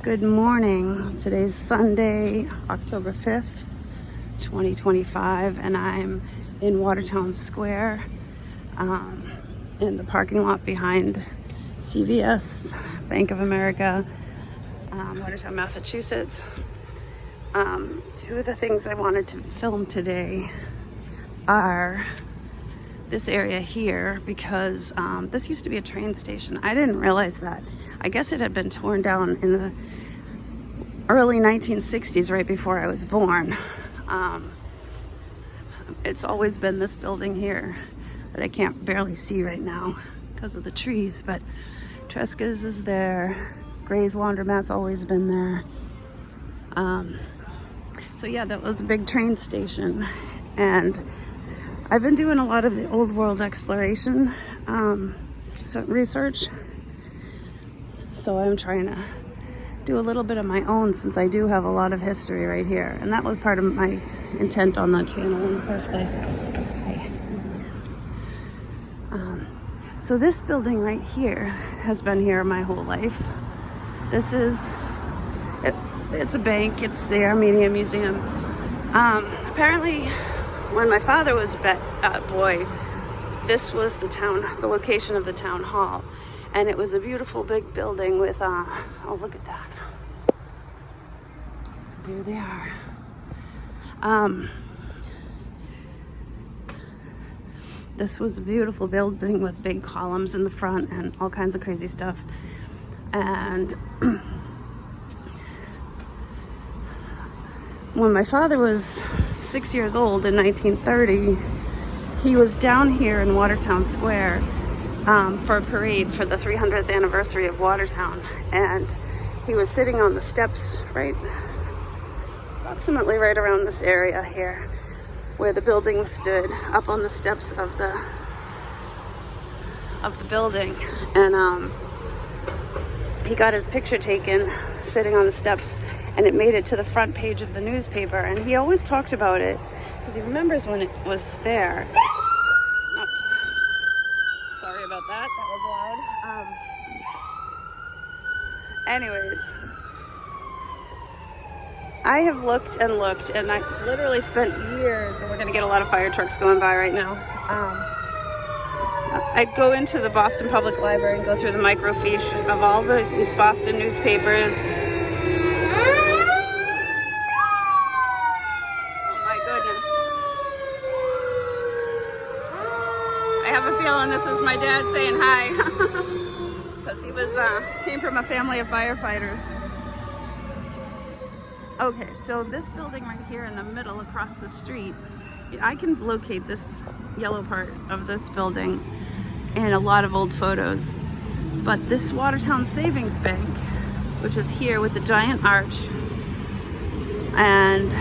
Good morning. Today's Sunday, October 5th, 2025, and I'm in Watertown Square, in the parking lot behind CVS, Bank of America, Watertown, Massachusetts. Two of the things I wanted to film today are this area here because this used to be a train station. I didn't realize that. I guess it had been torn down in the early 1960s, right before I was born. It's always been this building here that I can't barely see right now because of the trees, but Tresca's is there. Gray's Laundromat's always been there. So yeah, that was a big train station, and I've been doing a lot of the old world exploration research, so I'm trying to do a little bit of my own since I do have a lot of history right here, and that was part of my intent on the channel in the first place. Hey, excuse me. So this building right here has been here my whole life. This is it's a bank. It's the Armenian Museum. Apparently, when my father was a boy, this was the location of the town hall. And it was a beautiful big building with, oh, look at that. There they are. This was a beautiful building with big columns in the front and all kinds of crazy stuff. And when my father was 6 years old in 1930, he was down here in Watertown Square for a parade for the 300th anniversary of Watertown, and he was sitting on the steps approximately right around this area here where the building stood, up on the steps of the building, and he got his picture taken sitting on the steps, and it made it to the front page of the newspaper, and he always talked about it because he remembers when it was there. Sorry about that. That was loud. Anyways, I have looked and looked, and I literally spent years, and we're going to get a lot of fire trucks going by right now. I'd go into the Boston Public Library and go through the microfiche of all the Boston newspapers. I have a feeling this is my dad saying hi, because he came from a family of firefighters. Okay, so this building right here in the middle across the street, I can locate this yellow part of this building in a lot of old photos. But this Watertown Savings Bank, which is here with the giant arch and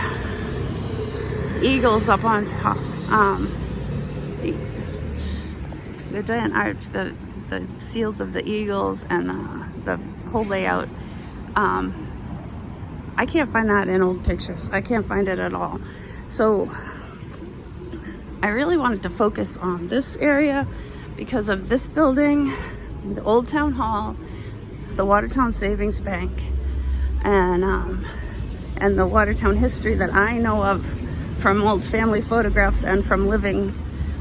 eagles up on top, the giant arch, the seals of the eagles, and the whole layout. I can't find that in old pictures. I can't find it at all. So I really wanted to focus on this area because of this building, the old town hall, the Watertown Savings Bank, and the Watertown history that I know of from old family photographs and from living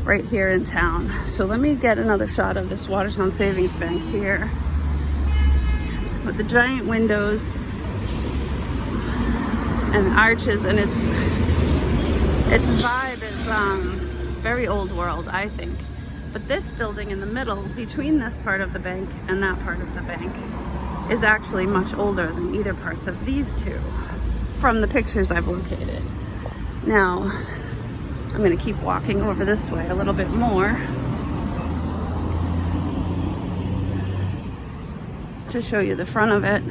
right here in town. So let me get another shot of this Watertown Savings Bank here with the giant windows and the arches, and its vibe is very old world, I think. But this building in the middle, between this part of the bank and that part of the bank, is actually much older than either parts of these two from the pictures I've located. Now, I'm going to keep walking over this way a little bit more to show you the front of it.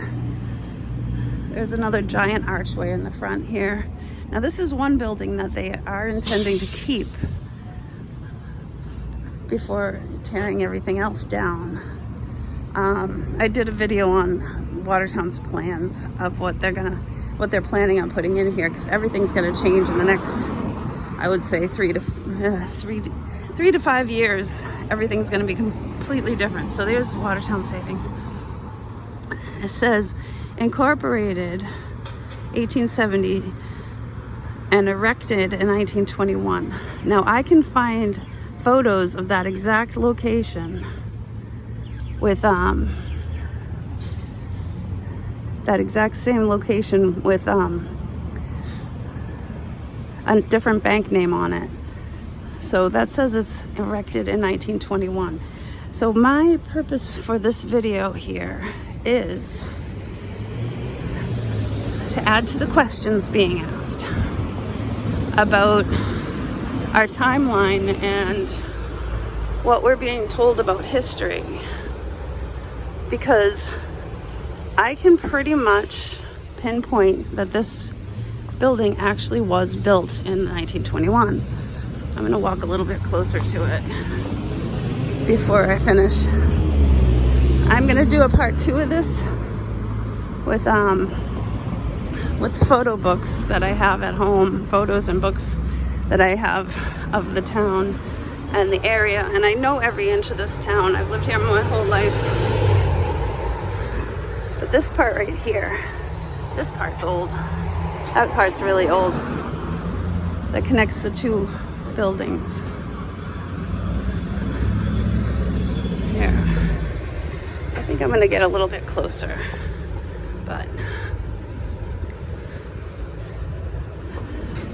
There's another giant archway in the front here. Now this is one building that they are intending to keep before tearing everything else down. I did a video on Watertown's plans of what they're planning on putting in here, because everything's going to change in the next, I would say, 3 to 5 years. Everything's going to be completely different. So there's Watertown Savings. It says incorporated 1870 and erected in 1921. Now I can find photos of that exact location with that exact same location with a different bank name on it. So that says it's erected in 1921. So my purpose for this video here is to add to the questions being asked about our timeline and what we're being told about history. Because I can pretty much pinpoint that this building actually was built in 1921. I'm gonna walk a little bit closer to it before I finish. I'm gonna do a part 2 of this with photo books that I have at home, photos and books that I have of the town and the area. And I know every inch of this town. I've lived here my whole life. But this part right here, this part's old. That part's really old. That connects the two buildings. Here. I think I'm gonna get a little bit closer, but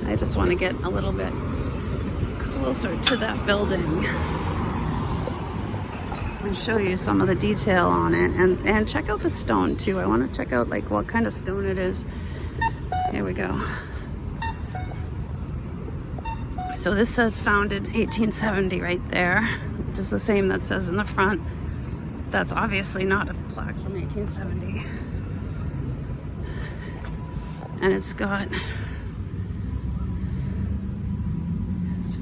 I just want to get a little bit closer to that building and show you some of the detail on it, and check out the stone too. I want to check out like what kind of stone it is. Here we go. So this says founded 1870 right there, which is the same that says in the front. That's obviously not a plaque from 1870. And it's got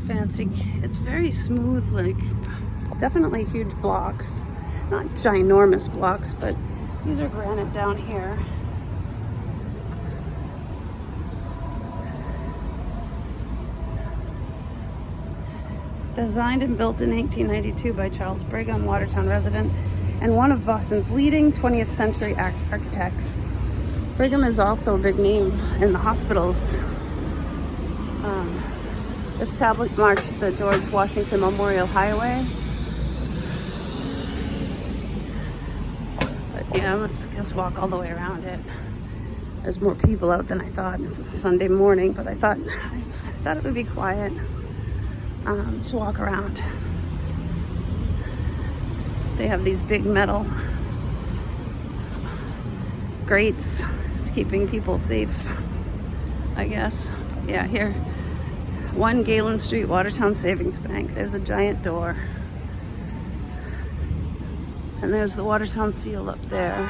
fancy, it's very smooth, like definitely huge blocks, not ginormous blocks, but these are granite down here. Designed and built in 1892 by Charles Brigham, Watertown resident and one of Boston's leading 20th century architects. Brigham is also a big name in the hospitals. This tablet marks the George Washington Memorial Highway. But yeah, let's just walk all the way around it. There's more people out than I thought. It's a Sunday morning, but I thought it would be quiet to walk around. They have these big metal grates. It's keeping people safe, I guess. Yeah, here. 1 Galen Street, Watertown Savings Bank. There's a giant door. And there's the Watertown seal up there.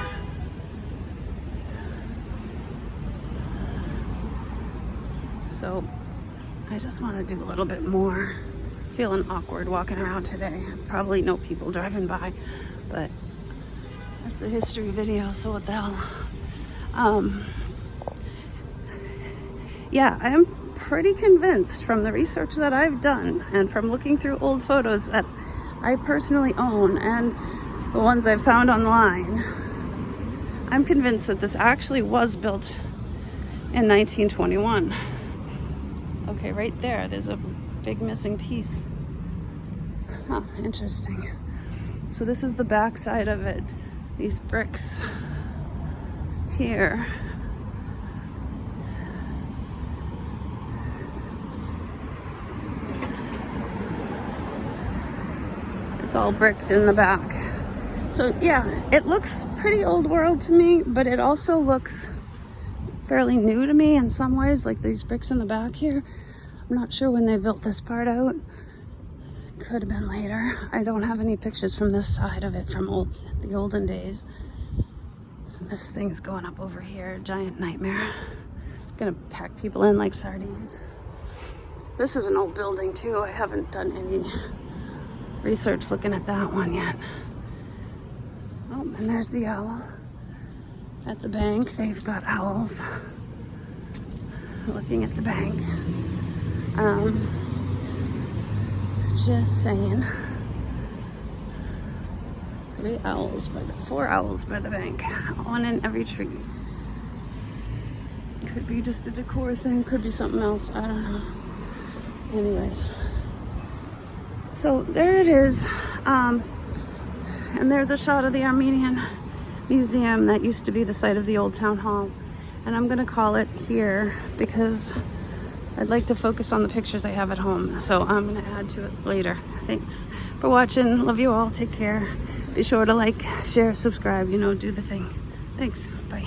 So I just want to do a little bit more. Feeling awkward walking around today. Probably no people driving by, but that's a history video, so what the hell. Yeah, I am pretty convinced from the research that I've done and from looking through old photos that I personally own and the ones I've found online, I'm convinced that this actually was built in 1921. Okay, right there's a big missing piece. Huh, interesting. So this is the back side of it. These bricks here. All bricked in the back. So yeah, it looks pretty old world to me, but it also looks fairly new to me in some ways, like these bricks in the back here. I'm not sure when they built this part out. Could have been later. I don't have any pictures from this side of it from the olden days. This thing's going up over here, giant nightmare. Gonna pack people in like sardines. This is an old building too. I haven't done any research looking at that one yet. Oh, and there's the owl. At the bank, they've got owls looking at the bank. Just saying. 4 owls by the bank. One in every tree. Could be just a decor thing, could be something else, I don't know. Anyways, so there it is. And there's a shot of the Armenian Museum that used to be the site of the old town hall. And I'm gonna call it here because I'd like to focus on the pictures I have at home. So I'm gonna add to it later. Thanks for watching. Love you all. Take care. Be sure to like, share, subscribe, you know, do the thing. Thanks. Bye.